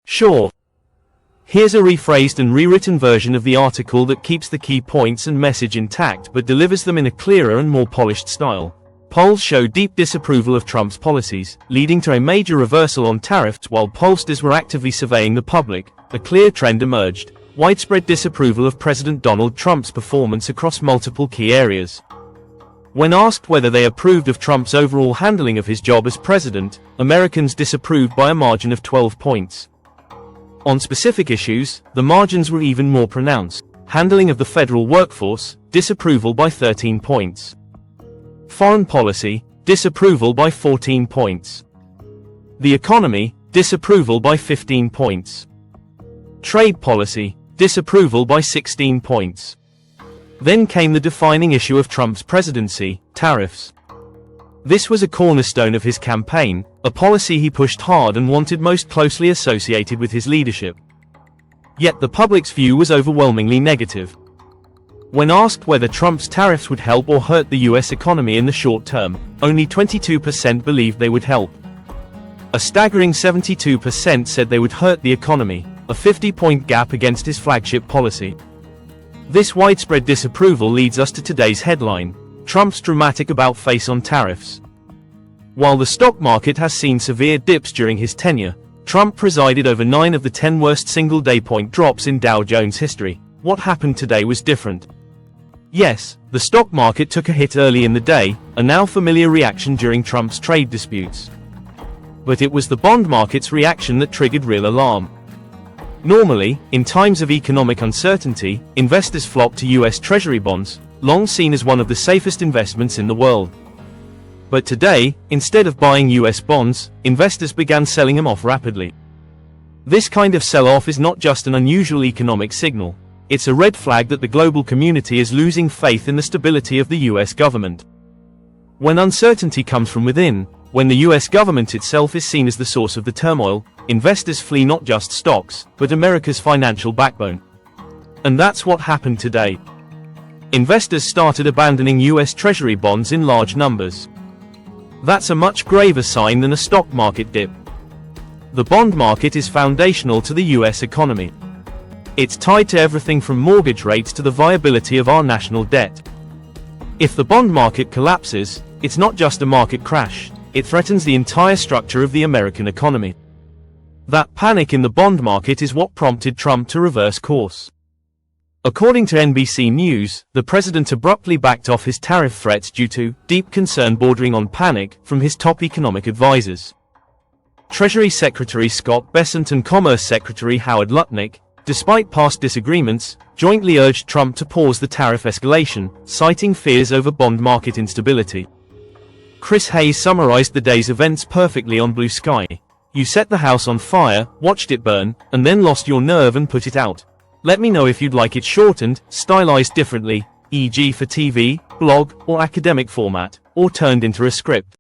Sure. Here's a rephrased and rewritten version of the article that keeps the key points and message intact but delivers them in a clearer and more polished style. Polls show deep disapproval of Trump's policies, leading to a major reversal on tariffs. While pollsters were actively surveying the public, a clear trend emerged: widespread disapproval of President Donald Trump's performance across multiple key areas. When asked whether they approved of Trump's overall handling of his job as president, Americans disapproved by a margin of 12 points. On specific issues, the margins were even more pronounced. Handling of the federal workforce, disapproval by 13 points. Foreign policy, disapproval by 14 points. The economy, disapproval by 15 points. Trade policy, disapproval by 16 points. Then came the defining issue of Trump's presidency, tariffs. This was a cornerstone of his campaign, a policy he pushed hard and wanted most closely associated with his leadership. Yet the public's view was overwhelmingly negative. When asked whether Trump's tariffs would help or hurt the US economy in the short term, only 22% believed they would help. A staggering 72% said they would hurt the economy, a 50-point gap against his flagship policy. This widespread disapproval leads us to today's headline: Trump's dramatic about-face on tariffs. While the stock market has seen severe dips during his tenure, Trump presided over 9 of the 10 worst single-day point drops in Dow Jones history. What happened today was different. Yes, the stock market took a hit early in the day, a now familiar reaction during Trump's trade disputes. But it was the bond market's reaction that triggered real alarm. Normally, in times of economic uncertainty, investors flock to US Treasury bonds, long seen as one of the safest investments in the world. But today, instead of buying US bonds, investors began selling them off rapidly. This kind of sell-off is not just an unusual economic signal, it's a red flag that the global community is losing faith in the stability of the US government. When uncertainty comes from within, when the US government itself is seen as the source of the turmoil, investors flee not just stocks, but America's financial backbone. And that's what happened today. Investors started abandoning US Treasury bonds in large numbers. That's a much graver sign than a stock market dip. The bond market is foundational to the US economy. It's tied to everything from mortgage rates to the viability of our national debt. If the bond market collapses, it's not just a market crash, it threatens the entire structure of the American economy. That panic in the bond market is what prompted Trump to reverse course. According to NBC News, the president abruptly backed off his tariff threats due to deep concern bordering on panic from his top economic advisors. Treasury Secretary Scott Bessent and Commerce Secretary Howard Lutnick, despite past disagreements, jointly urged Trump to pause the tariff escalation, citing fears over bond market instability. Chris Hayes summarized the day's events perfectly on Blue Sky. "You set the house on fire, watched it burn, and then lost your nerve and put it out. Let me know if you'd like it shortened, stylized differently, e.g. for TV, blog, or academic format, or turned into a script."